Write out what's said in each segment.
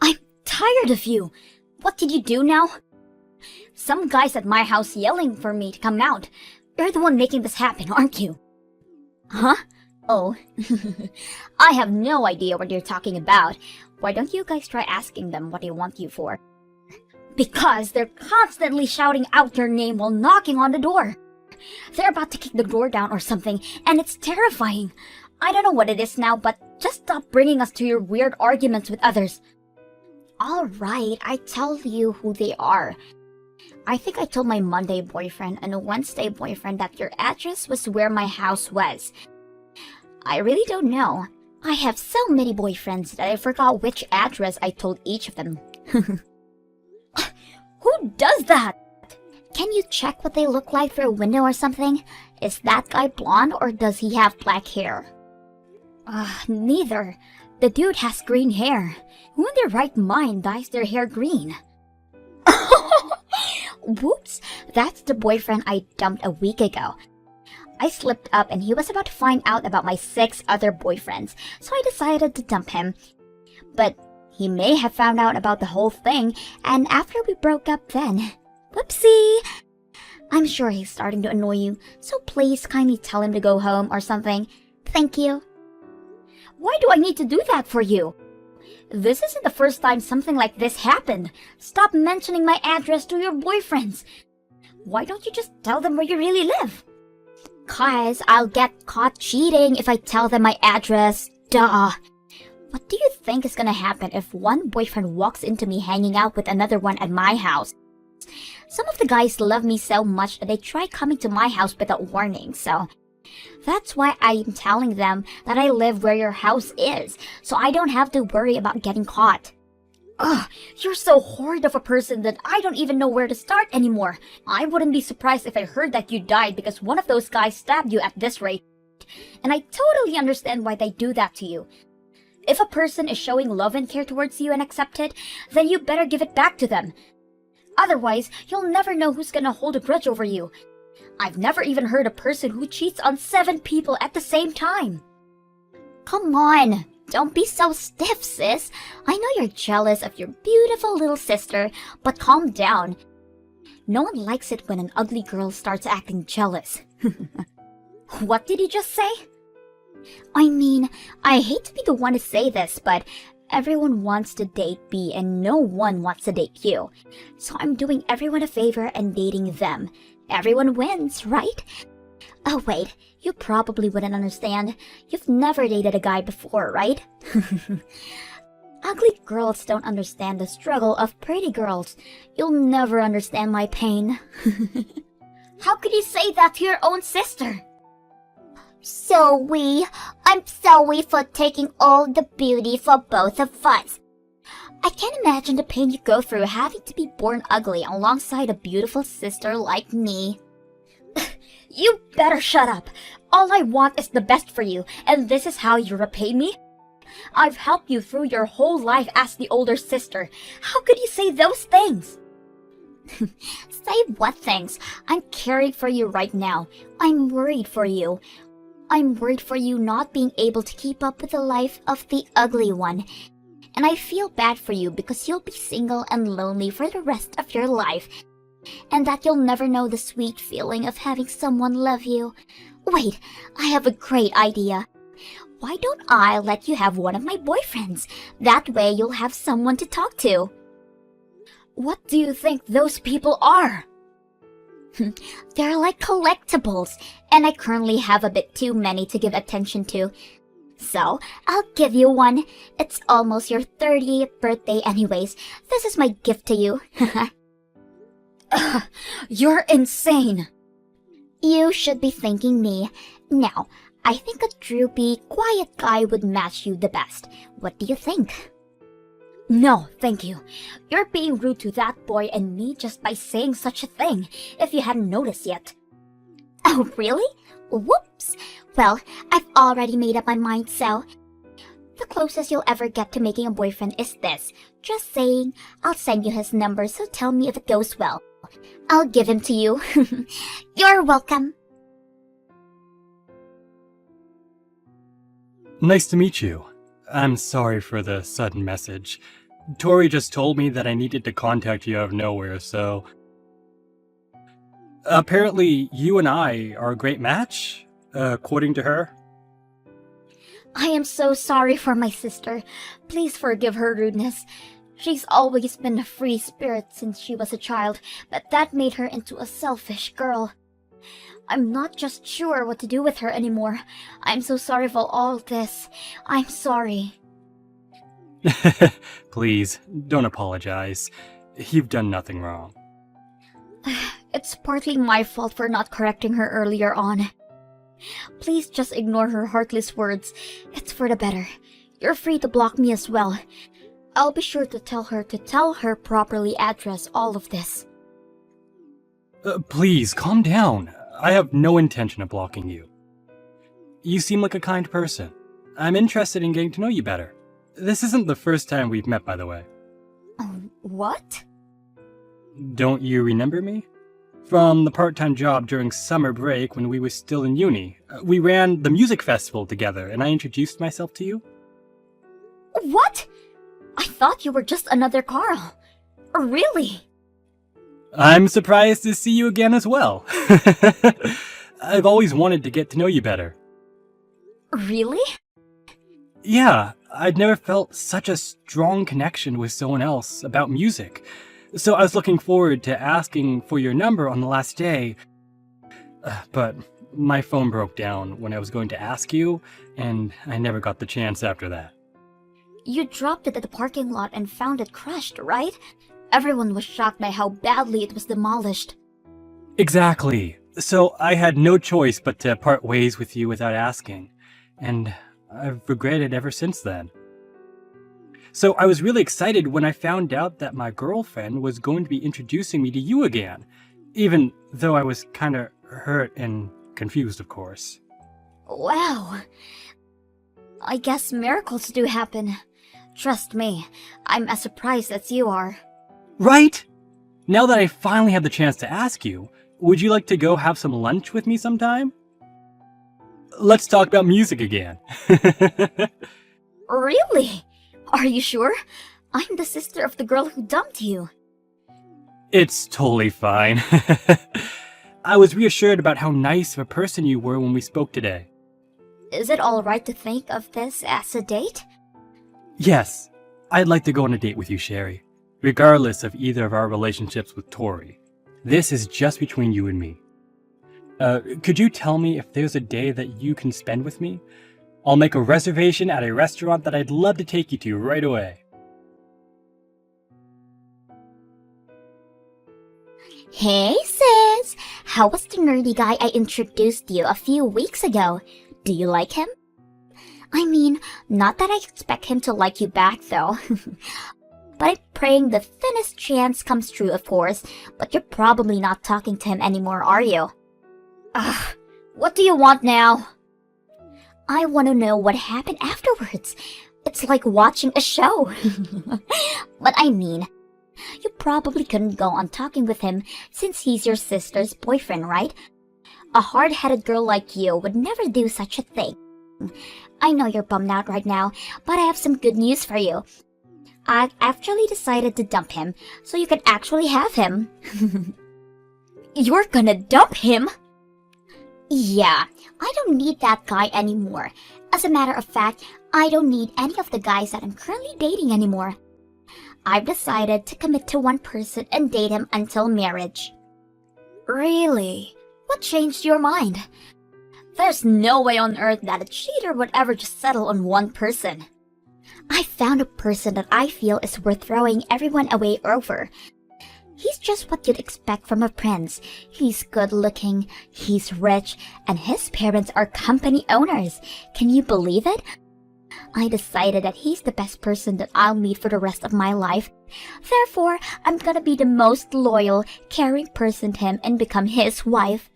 I'm tired of you. What did you do now? Some guy's at my house yelling for me to come out. You're the one making this happen, aren't you? Huh? Oh, I have no idea what you're talking about. Why don't you guys try asking them what they want you for? Because they're constantly shouting out your name while knocking on the door. They're about to kick the door down or something, and it's terrifying. I don't know what it is now, but just stop bringing us to your weird arguments with others. Alright, I tell you who they are. I think I told my Monday boyfriend and a Wednesday boyfriend that your address was where my house was. I really don't know. I have so many boyfriends that I forgot which address I told each of them. Who does that? Can you check what they look like through a window or something? Is that guy blonde or does he have black hair? Neither. The dude has green hair. Who in their right mind dyes their hair green? Whoops, that's the boyfriend I dumped a week ago. I slipped up and he was about to find out about my 6 other boyfriends, so I decided to dump him. But he may have found out about the whole thing, and after we broke up then. Whoopsie! I'm sure he's starting to annoy you, so please kindly tell him to go home or something. Thank you. Why do I need to do that for you? This isn't the first time something like this happened. Stop mentioning my address to your boyfriends. Why don't you just tell them where you really live? 'Cause I'll get caught cheating if I tell them my address. Duh. What do you think is gonna happen if one boyfriend walks into me hanging out with another one at my house? Some of the guys love me so much that they try coming to my house without warning, so that's why I'm telling them that I live where your house is, so I don't have to worry about getting caught. Ugh, you're so horrid of a person that I don't even know where to start anymore. I wouldn't be surprised if I heard that you died because one of those guys stabbed you at this rate. And I totally understand why they do that to you. If a person is showing love and care towards you and accept it, then you better give it back to them. Otherwise, you'll never know who's gonna hold a grudge over you. I've never even heard a person who cheats on 7 people at the same time. Come on, don't be so stiff, sis. I know you're jealous of your beautiful little sister, but calm down. No one likes it when an ugly girl starts acting jealous. What did you just say? I mean, I hate to be the one to say this, but everyone wants to date B and no one wants to date you. So I'm doing everyone a favor and dating them. Everyone wins, right? Oh wait, you probably wouldn't understand. You've never dated a guy before, right? Ugly girls don't understand the struggle of pretty girls. You'll never understand my pain. How could you say that to your own sister? I'm sorry for taking all the beauty for both of us. I can't imagine the pain you go through having to be born ugly alongside a beautiful sister like me. You better shut up. All I want is the best for you, and this is how you repay me? I've helped you through your whole life as the older sister. How could you say those things? Say what things? I'm caring for you right now. I'm worried for you. I'm worried for you not being able to keep up with the life of the ugly one. And I feel bad for you because you'll be single and lonely for the rest of your life. And that you'll never know the sweet feeling of having someone love you. Wait, I have a great idea. Why don't I let you have one of my boyfriends? That way you'll have someone to talk to. What do you think those people are? They're like collectibles, and I currently have a bit too many to give attention to. So, I'll give you one. It's almost your 30th birthday anyways. This is my gift to you. You're insane. You should be thanking me. Now, I think a droopy, quiet guy would match you the best. What do you think? No, thank you. You're being rude to that boy and me just by saying such a thing, if you hadn't noticed yet. Oh, really? Whoops. Well, I've already made up my mind, so the closest you'll ever get to making a boyfriend is this. Just saying. I'll send you his number, so tell me if it goes well. I'll give him to you. You're welcome. Nice to meet you. I'm sorry for the sudden message. Tori just told me that I needed to contact you out of nowhere, so... Apparently, you and I are a great match, according to her. I am so sorry for my sister. Please forgive her rudeness. She's always been a free spirit since she was a child, but that made her into a selfish girl. I'm not just sure what to do with her anymore. I'm so sorry for all this. I'm sorry. Please, don't apologize. You've done nothing wrong. It's partly my fault for not correcting her earlier on. Please just ignore her heartless words. It's for the better. You're free to block me as well. I'll be sure to tell her properly address all of this. Please, calm down. I have no intention of blocking you. You seem like a kind person. I'm interested in getting to know you better. This isn't the first time we've met, by the way. What? Don't you remember me? From the part-time job during summer break when we were still in uni. We ran the music festival together, and I introduced myself to you. What? I thought you were just another Carl. Really? I'm surprised to see you again as well. I've always wanted to get to know you better. Really? Yeah, I'd never felt such a strong connection with someone else about music. So I was looking forward to asking for your number on the last day. But my phone broke down when I was going to ask you, and I never got the chance after that. You dropped it at the parking lot and found it crushed, right? Everyone was shocked by how badly it was demolished. Exactly. So I had no choice but to part ways with you without asking. And I've regretted ever since then. So I was really excited when I found out that my girlfriend was going to be introducing me to you again. Even though I was kinda hurt and confused, of course. Wow. I guess miracles do happen. Trust me, I'm as surprised as you are. Right? Now that I finally have the chance to ask you, would you like to go have some lunch with me sometime? Let's talk about music again. Really? Are you sure? I'm the sister of the girl who dumped you. It's totally fine. I was reassured about how nice of a person you were when we spoke today. Is it alright to think of this as a date? Yes, I'd like to go on a date with you, Sherry. Regardless of either of our relationships with Tori. This is just between you and me. Could you tell me if there's a day that you can spend with me? I'll make a reservation at a restaurant that I'd love to take you to right away. Hey sis! How was the nerdy guy I introduced you a few weeks ago? Do you like him? I mean, not that I expect him to like you back though. But I'm praying the thinnest chance comes true, of course. But you're probably not talking to him anymore, are you? Ugh, what do you want now? I want to know what happened afterwards. It's like watching a show. But I mean, you probably couldn't go on talking with him since he's your sister's boyfriend, right? A hard-headed girl like you would never do such a thing. I know you're bummed out right now, but I have some good news for you. I actually decided to dump him, so you can actually have him. You're gonna dump him? Yeah, I don't need that guy anymore. As a matter of fact, I don't need any of the guys that I'm currently dating anymore. I've decided to commit to one person and date him until marriage. Really? What changed your mind? There's no way on earth that a cheater would ever just settle on one person. I found a person that I feel is worth throwing everyone away over. He's just what you'd expect from a prince. He's good looking, he's rich, and his parents are company owners. Can you believe it? I decided that he's the best person that I'll meet for the rest of my life. Therefore, I'm gonna be the most loyal, caring person to him and become his wife.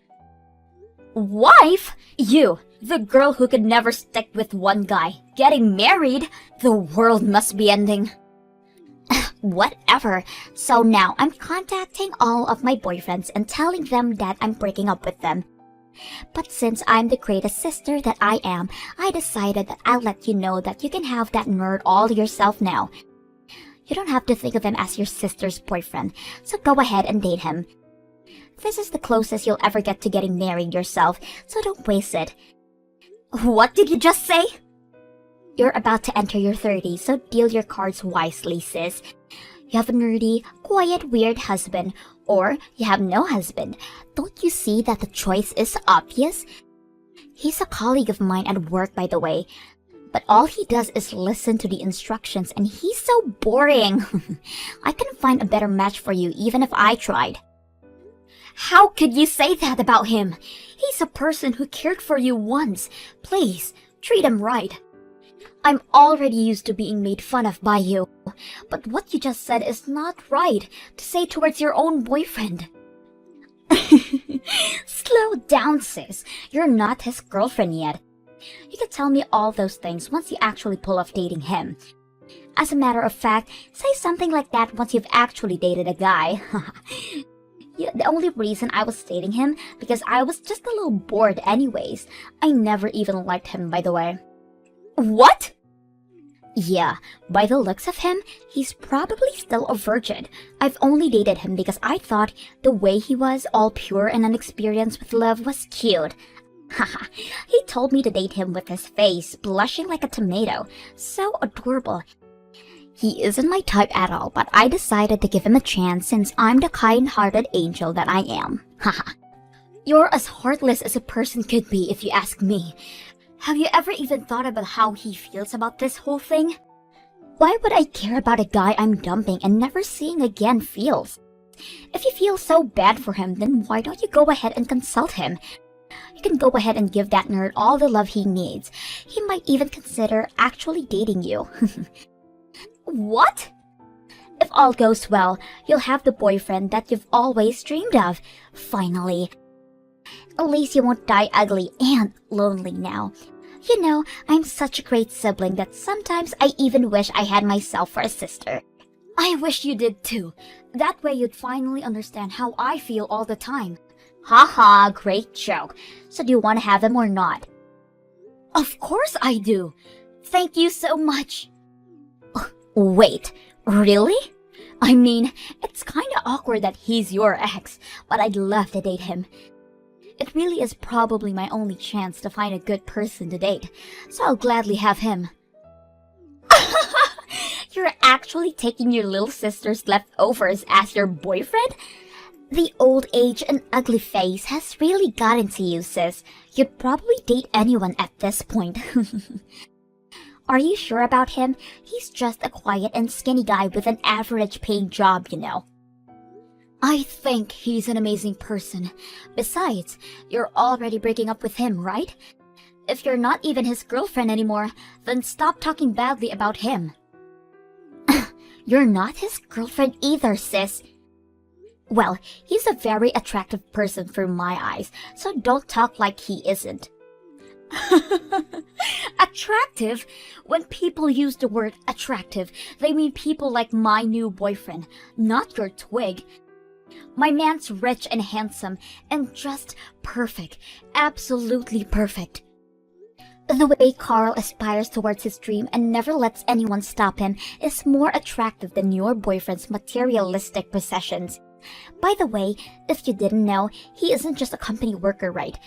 Wife? You, the girl who could never stick with one guy, getting married? The world must be ending. Whatever. So now I'm contacting all of my boyfriends and telling them that I'm breaking up with them. But since I'm the greatest sister that I am, I decided that I'll let you know that you can have that nerd all to yourself now. You don't have to think of him as your sister's boyfriend, so go ahead and date him. This is the closest you'll ever get to getting married yourself, so don't waste it. What did you just say? You're about to enter your 30s, so deal your cards wisely, sis. You have a nerdy, quiet, weird husband, or you have no husband. Don't you see that the choice is obvious? He's a colleague of mine at work, by the way. But all he does is listen to the instructions, and he's so boring. I couldn't find a better match for you even if I tried. How could you say that about him? He's a person who cared for you once. Please, treat him right. I'm already used to being made fun of by you, but what you just said is not right to say towards your own boyfriend. Slow down, sis. You're not his girlfriend yet. You can tell me all those things once you actually pull off dating him. As a matter of fact, say something like that once you've actually dated a guy. The only reason I was dating him because I was just a little bored anyways. I never even liked him, by the way. What? Yeah, by the looks of him, he's probably still a virgin. I've only dated him because I thought the way he was, all pure and unexperienced with love, was cute. Haha, he told me to date him with his face blushing like a tomato. So adorable. He isn't my type at all, but I decided to give him a chance since I'm the kind-hearted angel that I am. Haha. You're as heartless as a person could be if you ask me. Have you ever even thought about how he feels about this whole thing? Why would I care about a guy I'm dumping and never seeing again feels? If you feel so bad for him, then why don't you go ahead and consult him? You can go ahead and give that nerd all the love he needs. He might even consider actually dating you. What? If all goes well, you'll have the boyfriend that you've always dreamed of. Finally. At least you won't die ugly and lonely now. You know, I'm such a great sibling that sometimes I even wish I had myself for a sister. I wish you did too. That way you'd finally understand how I feel all the time. Haha, great joke. So do you want to have him or not? Of course I do. Thank you so much. Wait, really? I mean, it's kinda awkward that he's your ex, but I'd love to date him. It really is probably my only chance to find a good person to date, so I'll gladly have him. You're actually taking your little sister's leftovers as your boyfriend? The old age and ugly face has really gotten to you, sis. You'd probably date anyone at this point. Are you sure about him? He's just a quiet and skinny guy with an average paying job, you know. I think he's an amazing person. Besides, you're already breaking up with him, right? If you're not even his girlfriend anymore, then stop talking badly about him. You're not his girlfriend either, sis. Well, he's a very attractive person through my eyes, so don't talk like he isn't. Attractive? When people use the word attractive, they mean people like my new boyfriend, not your twig. My man's rich and handsome, and just perfect. Absolutely perfect. The way Carl aspires towards his dream and never lets anyone stop him is more attractive than your boyfriend's materialistic possessions. By the way, if you didn't know, he isn't just a company worker, right?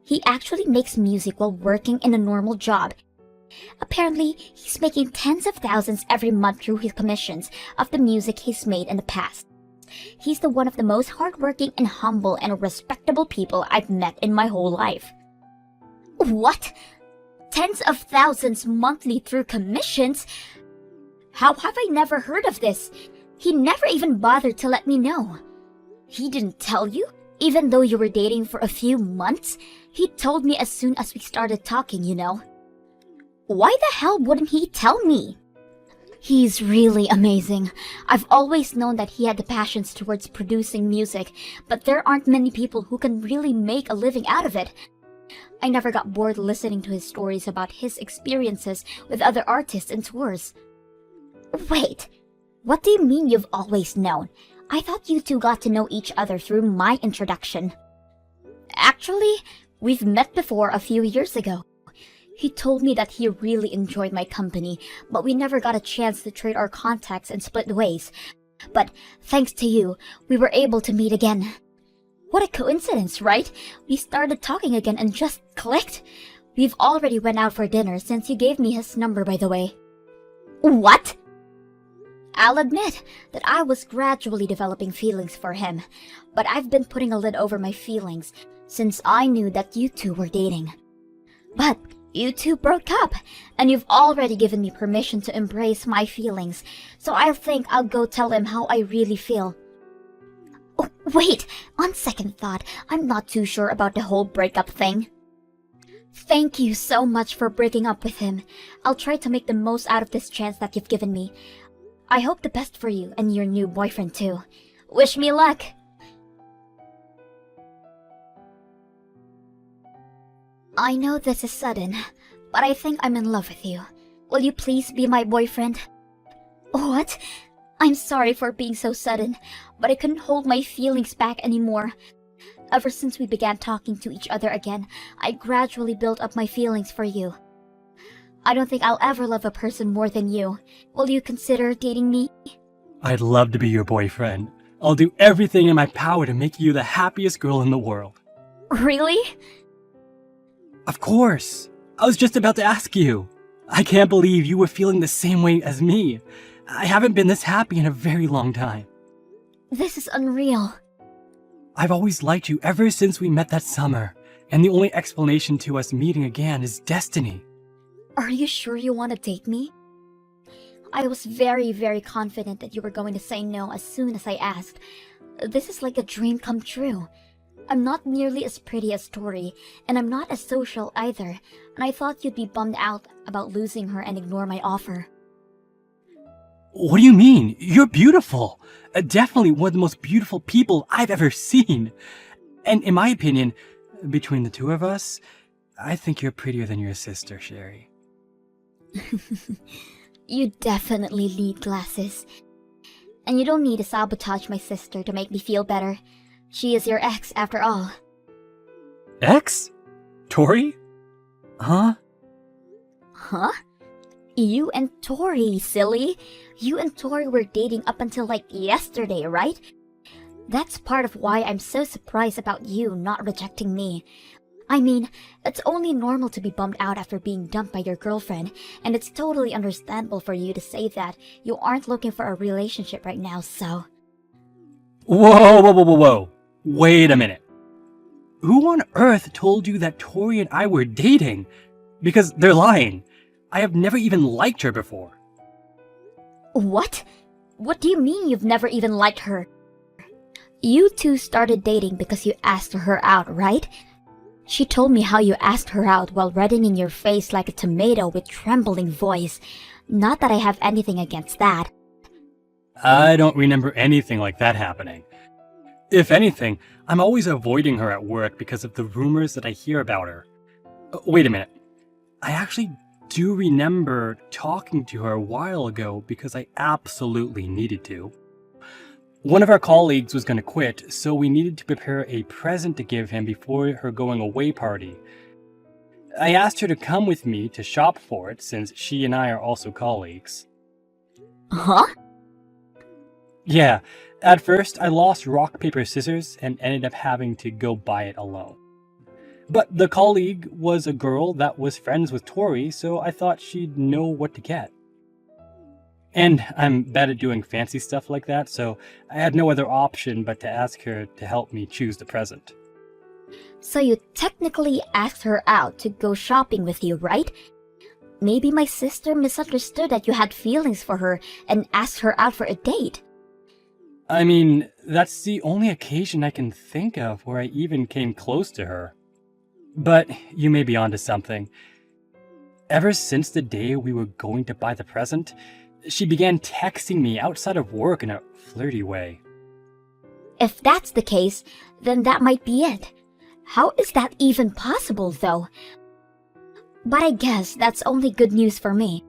He actually makes music while working in a normal job. Apparently, he's making tens of thousands every month through his commissions of the music he's made in the past. He's one of the most hardworking and humble and respectable people I've met in my whole life. What? Tens of thousands monthly through commissions? How have I never heard of this? He never even bothered to let me know. He didn't tell you? Even though you were dating for a few months? He told me as soon as we started talking, you know. Why the hell wouldn't he tell me? He's really amazing. I've always known that he had the passions towards producing music, but there aren't many people who can really make a living out of it. I never got bored listening to his stories about his experiences with other artists and tours. Wait, what do you mean you've always known? I thought you two got to know each other through my introduction. Actually, we've met before a few years ago. He told me that he really enjoyed my company, but we never got a chance to trade our contacts and split ways. But thanks to you, we were able to meet again. What a coincidence, right? We started talking again and just clicked. We've already went out for dinner since you gave me his number, by the way. What? I'll admit that I was gradually developing feelings for him, but I've been putting a lid over my feelings since I knew that you two were dating. But you two broke up, and you've already given me permission to embrace my feelings, so I think I'll go tell him how I really feel. Oh, wait, on second thought, I'm not too sure about the whole breakup thing. Thank you so much for breaking up with him. I'll try to make the most out of this chance that you've given me. I hope the best for you and your new boyfriend too. Wish me luck! I know this is sudden, but I think I'm in love with you. Will you please be my boyfriend? What? I'm sorry for being so sudden, but I couldn't hold my feelings back anymore. Ever since we began talking to each other again, I gradually built up my feelings for you. I don't think I'll ever love a person more than you. Will you consider dating me? I'd love to be your boyfriend. I'll do everything in my power to make you the happiest girl in the world. Really? Of course! I was just about to ask you. I can't believe you were feeling the same way as me. I haven't been this happy in a very long time. This is unreal. I've always liked you ever since we met that summer, and the only explanation to us meeting again is destiny. Are you sure you want to date me? I was very, very confident that you were going to say no as soon as I asked. This is like a dream come true. I'm not nearly as pretty as Tori, and I'm not as social either, and I thought you'd be bummed out about losing her and ignore my offer. What do you mean? You're beautiful. Definitely one of the most beautiful people I've ever seen. And in my opinion, between the two of us, I think you're prettier than your sister, Sherry. You definitely need glasses. And you don't need to sabotage my sister to make me feel better. She is your ex, after all. Ex? Tori? Huh? Huh? You and Tori, silly. You and Tori were dating up until like yesterday, right? That's part of why I'm so surprised about you not rejecting me. I mean, it's only normal to be bummed out after being dumped by your girlfriend, and it's totally understandable for you to say that you aren't looking for a relationship right now, so... Whoa. Wait a minute. Who on earth told you that Tori and I were dating? Because they're lying. I have never even liked her before. What? What do you mean you've never even liked her? You two started dating because you asked her out, right? She told me how you asked her out while reddening your face like a tomato with trembling voice. Not that I have anything against that. I don't remember anything like that happening. If anything, I'm always avoiding her at work because of the rumors that I hear about her. Wait a minute. I actually do remember talking to her a while ago because I absolutely needed to. One of our colleagues was going to quit, so we needed to prepare a present to give him before her going away party. I asked her to come with me to shop for it since she and I are also colleagues. Huh? Yeah, at first I lost rock, paper, scissors and ended up having to go buy it alone. But the colleague was a girl that was friends with Tori, so I thought she'd know what to get. And I'm bad at doing fancy stuff like that, so I had no other option but to ask her to help me choose the present. So you technically asked her out to go shopping with you, right? Maybe my sister misunderstood that you had feelings for her and asked her out for a date. I mean, that's the only occasion I can think of where I even came close to her. But you may be onto something. Ever since the day we were going to buy the present, she began texting me outside of work in a flirty way. If that's the case, then that might be it. How is that even possible, though? But I guess that's only good news for me.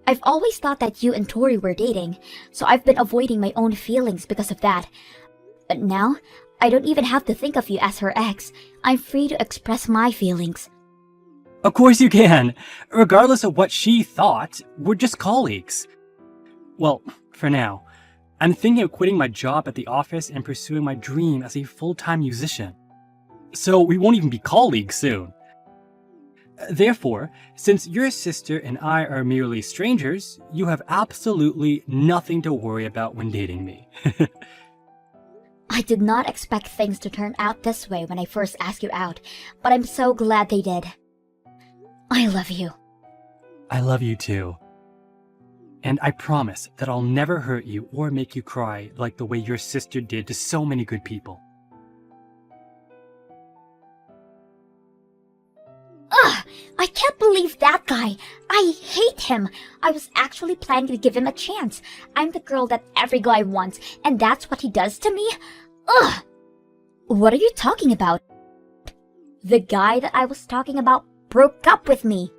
I've always thought that you and Tori were dating, so I've been avoiding my own feelings because of that. But now, I don't even have to think of you as her ex. I'm free to express my feelings. Of course you can. Regardless of what she thought, we're just colleagues. Well, for now. I'm thinking of quitting my job at the office and pursuing my dream as a full-time musician. So we won't even be colleagues soon. Therefore, since your sister and I are merely strangers, you have absolutely nothing to worry about when dating me. I did not expect things to turn out this way when I first asked you out, but I'm so glad they did. I love you. I love you too. And I promise that I'll never hurt you or make you cry like the way your sister did to so many good people. Ugh! I can't believe that guy! I hate him! I was actually planning to give him a chance. I'm the girl that every guy wants, and that's what he does to me? Ugh! What are you talking about? The guy that I was talking about broke up with me.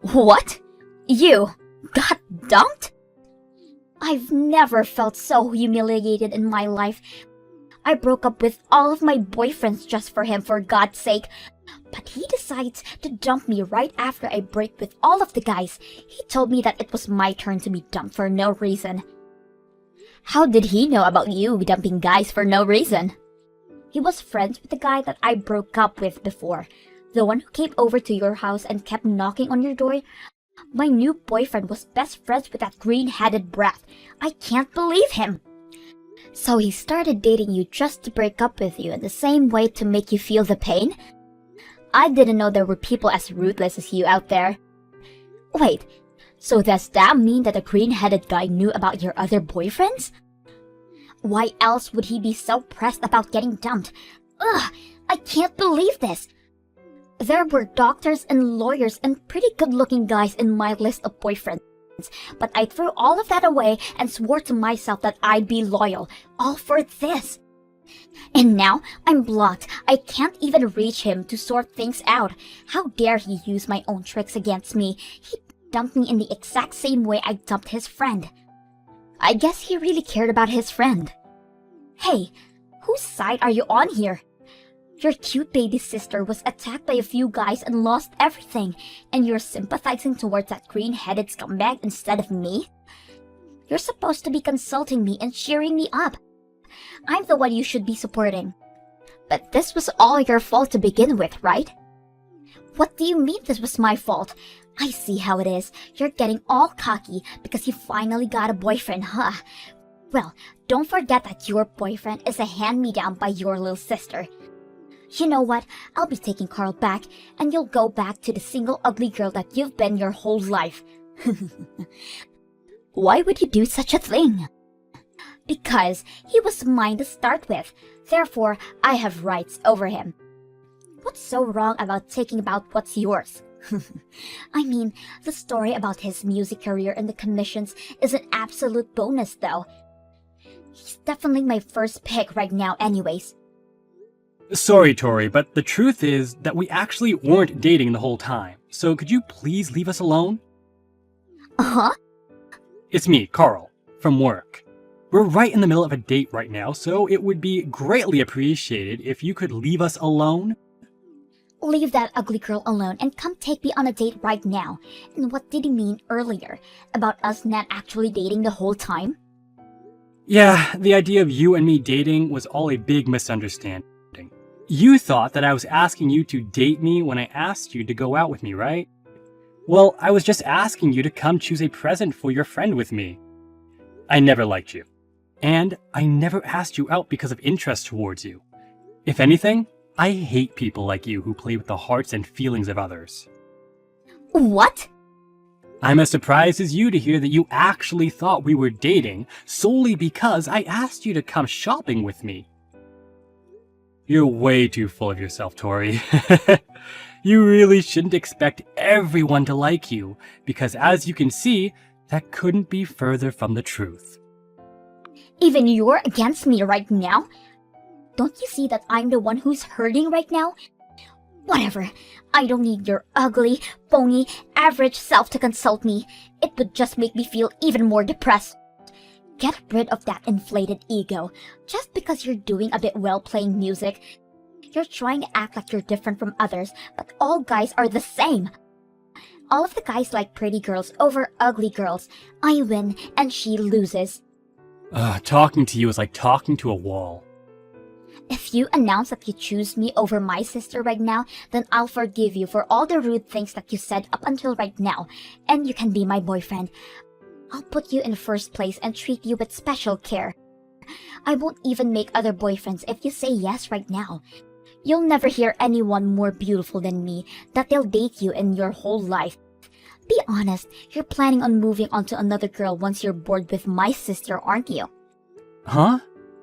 What? You got dumped? I've never felt so humiliated in my life. I broke up with all of my boyfriends just for him, for God's sake. But he decides to dump me right after I break with all of the guys. He told me that it was my turn to be dumped for no reason. How did he know about you dumping guys for no reason? He was friends with the guy that I broke up with before. The one who came over to your house and kept knocking on your door. My new boyfriend was best friends with that green-headed brat. I can't believe him. So he started dating you just to break up with you in the same way to make you feel the pain? I didn't know there were people as ruthless as you out there. Wait, so does that mean that the green-headed guy knew about your other boyfriends? Why else would he be so pressed about getting dumped? Ugh, I can't believe this. There were doctors and lawyers and pretty good-looking guys in my list of boyfriends, but I threw all of that away and swore to myself that I'd be loyal, all for this. And now I'm blocked. I can't even reach him to sort things out. How dare he use my own tricks against me? He dumped me in the exact same way I dumped his friend. I guess he really cared about his friend. Hey, whose side are you on here? Your cute baby sister was attacked by a few guys and lost everything, and you're sympathizing towards that green-headed scumbag instead of me? You're supposed to be consulting me and cheering me up. I'm the one you should be supporting. But this was all your fault to begin with, right? What do you mean this was my fault? I see how it is. You're getting all cocky because you finally got a boyfriend, huh? Well, don't forget that your boyfriend is a hand-me-down by your little sister. You know what? I'll be taking Carl back, and you'll go back to the single ugly girl that you've been your whole life. Why would you do such a thing? Because he was mine to start with. Therefore, I have rights over him. What's so wrong about taking about what's yours? I mean, the story about his music career and the commissions is an absolute bonus, though. He's definitely my first pick right now anyways. Sorry, Tori, but the truth is that we actually weren't dating the whole time. So could you please leave us alone? Uh-huh? It's me, Carl, from work. We're right in the middle of a date right now, so it would be greatly appreciated if you could leave us alone. Leave that ugly girl alone and come take me on a date right now. And what did he mean earlier? About us not actually dating the whole time? Yeah, the idea of you and me dating was all a big misunderstanding. You thought that I was asking you to date me when I asked you to go out with me, right? Well, I was just asking you to come choose a present for your friend with me. I never liked you. And I never asked you out because of interest towards you. If anything, I hate people like you who play with the hearts and feelings of others. What? I'm as surprised as you to hear that you actually thought we were dating solely because I asked you to come shopping with me. You're way too full of yourself, Tori. You really shouldn't expect everyone to like you, because as you can see, that couldn't be further from the truth. Even you're against me right now? Don't you see that I'm the one who's hurting right now? Whatever. I don't need your ugly, phony, average self to consult me. It would just make me feel even more depressed. Get rid of that inflated ego. Just because you're doing a bit well playing music, You're trying to act like you're different from others, but all guys are the same. All of the guys like pretty girls over ugly girls. I win and she loses. Talking to you is like talking to a wall. If you announce that you choose me over my sister right now, then I'll forgive you for all the rude things that you said up until right now, and you can be my boyfriend. I'll put you in first place and treat you with special care. I won't even make other boyfriends if you say yes right now. You'll never hear anyone more beautiful than me that they'll date you in your whole life. Be honest, you're planning on moving on to another girl once you're bored with my sister, aren't you? Huh?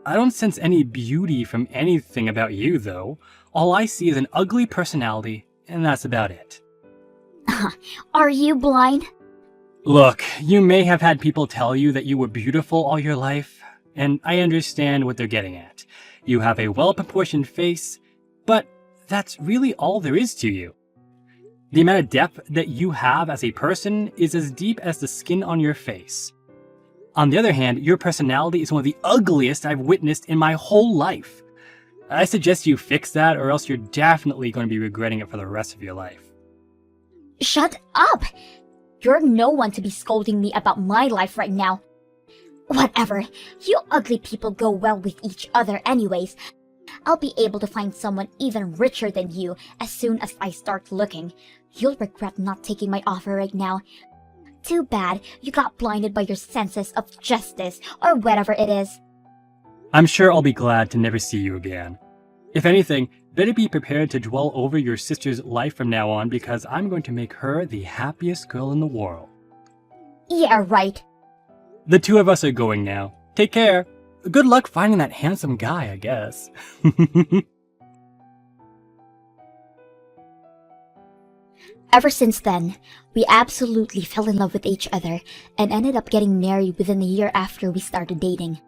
I don't sense any beauty from anything about you, though. All I see is an ugly personality, and that's about it. Are you blind? Look, you may have had people tell you that you were beautiful all your life, and I understand what they're getting at. You have a well-proportioned face, but that's really all there is to you. The amount of depth that you have as a person is as deep as the skin on your face. On the other hand, your personality is one of the ugliest I've witnessed in my whole life. I suggest you fix that, or else you're definitely going to be regretting it for the rest of your life. Shut up! You're no one to be scolding me about my life right now. Whatever, you ugly people go well with each other anyways. I'll be able to find someone even richer than you as soon as I start looking. You'll regret not taking my offer right now. Too bad you got blinded by your senses of justice, or whatever it is. I'm sure I'll be glad to never see you again. If anything, better be prepared to dwell over your sister's life from now on, because I'm going to make her the happiest girl in the world. Yeah, right. The two of us are going now. Take care. Good luck finding that handsome guy, I guess. Ever since then, we absolutely fell in love with each other and ended up getting married within a year after we started dating.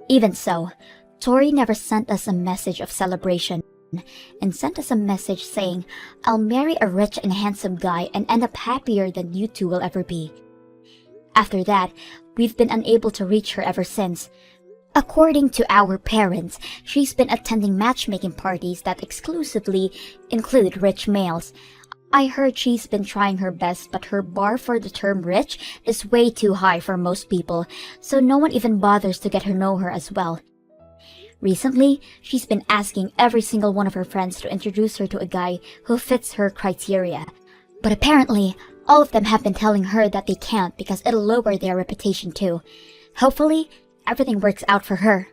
Even so, Tori never sent us a message of celebration and sent us a message saying, "I'll marry a rich and handsome guy and end up happier than you two will ever be." After that, we've been unable to reach her ever since. According to our parents, she's been attending matchmaking parties that exclusively include rich males. I heard she's been trying her best, but her bar for the term rich is way too high for most people, so no one even bothers to get her know her as well. Recently, she's been asking every single one of her friends to introduce her to a guy who fits her criteria. But apparently, all of them have been telling her that they can't because it'll lower their reputation too. Hopefully, everything works out for her.